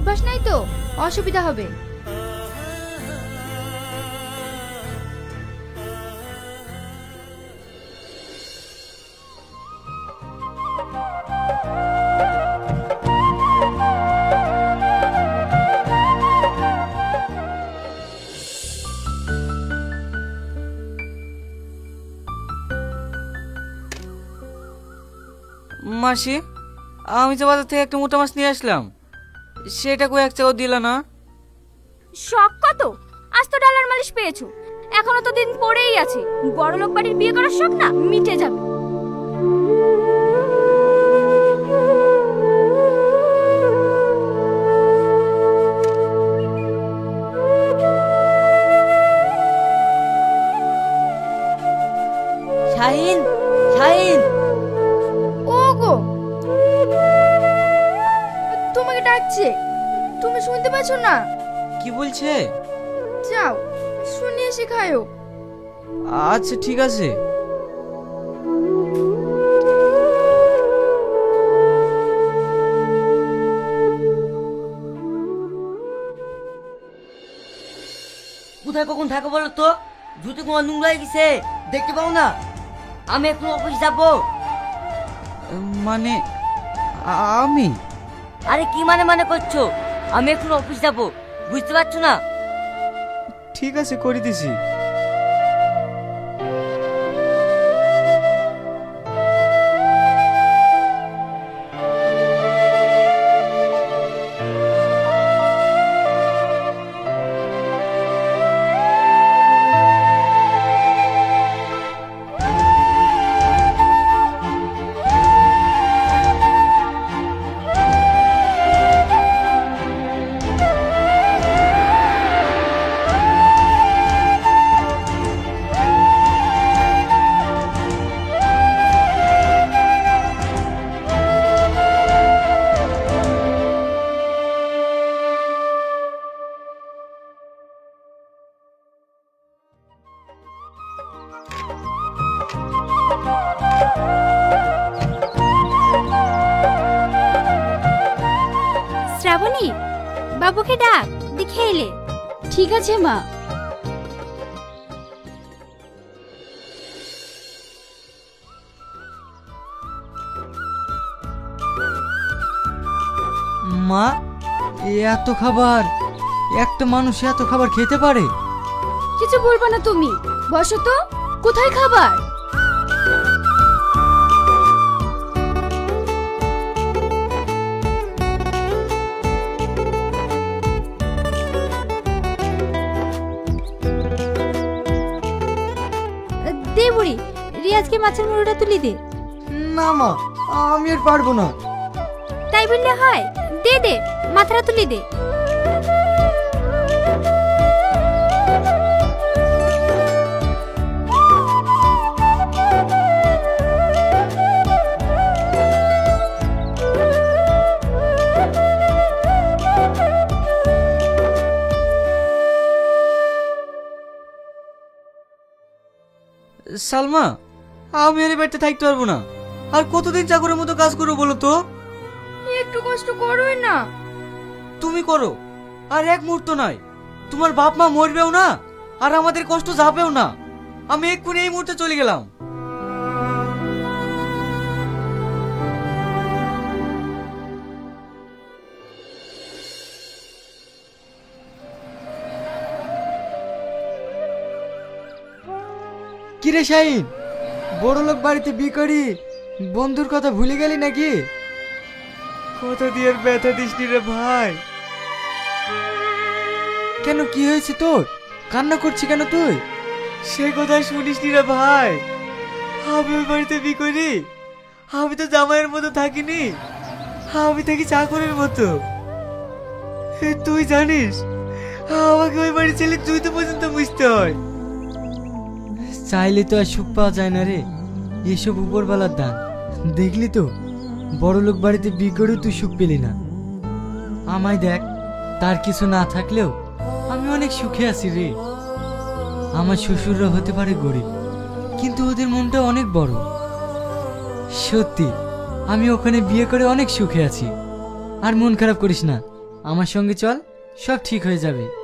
অভ্যাস নাই তো অসুবিধা হবে। মাসি, আমি তো বাজার থেকে একটা মোটা মাছ নিয়ে আসলাম, সেটা কই এক চাও দিলা না? শখ কত, আজ তো ডালার মালিশ পেয়েছো, এখনো তো দিন পড়েই আছে। বড়লোক বাড়ির বিয়ে করার শখ না মিটে যাবে। শাহিন, শাহিন, ও গো, তোমাকে ডাকছে, তুমি শুনতে পাচ্ছ না? কি বলছে? যাও শুনে এসে খায়ো। আচ্ছা ঠিক আছে। কোথায় কখন থাকো বলো তো? জুতো তোমার নোংরা হয়ে গেছে, দেখতে পাও না? আমি এখন অফিস যাবো। মানে আমি? আরে কি মানে মানে করছো? আমি এখন অফিস যাবো, বুঝতে পারছো না? ঠিক আছে, করে দিছি। শ্রাবণী, বাবুকে ডাক, দেখে এলে। ঠিক আছে মা। মা, এত খাবার, একটা মানুষ এত খাবার খেতে পারে? কিছু বলবো না তুমি, বসো তো। কোথায় খাবার? দে বুড়ি, রিয়াজকে মাছের মুড়োটা তুলি দে। না মা, আমি আর পারবো না। তাই বললে হয়, দে দে, মাথাটা তুলি দে। সালমা, আমি আর এই বাড়িতে থাকতে পারবো না। আর কতদিন চাকরের মতো কাজ করবো বলো তো? একটু কষ্ট করোই না। তুমি করো, আর এক মুহূর্ত নয়। তোমার বাপ মা মরবেও না, আর আমাদের কষ্ট যাবেও না। আমি এক্ষুনি এই মুহূর্তে চলে গেলাম। কিরে শাহিন, বড় লোক বাড়িতে বিয়ে করি বন্ধুর কথা ভুলে গেলি নাকি? কথা দিয়ে ব্যথা দিসনি রে ভাই। কেন, কি হয়েছে তোর? কান্না করছি কেন তুই? সে কথা শুনিসনি রে ভাই। আমি ওই বাড়িতে বিয়ে করি, আমি তো জামাইয়ের মতো থাকিনি, আমি থাকি চাকরের মতো। তুই জানিস আমাকে ওই বাড়ি ছেলে জুতো পর্যন্ত মুছতে হয়। চাইলে তো আর সুখ পাওয়া যায় না রে, এসব উপরবেলার দান। দেখলি তো, বড় লোক বাড়িতে বিয়ে করেও তুই সুখ পেলি না। আমায় দেখ, তার কিছু না থাকলেও আমি অনেক সুখে আছি রে। আমার শ্বশুররা হতে পারে গরিব, কিন্তু ওদের মনটা অনেক বড়। সত্যি, আমি ওখানে বিয়ে করে অনেক সুখে আছি। আর মন খারাপ করিস না, আমার সঙ্গে চল, সব ঠিক হয়ে যাবে।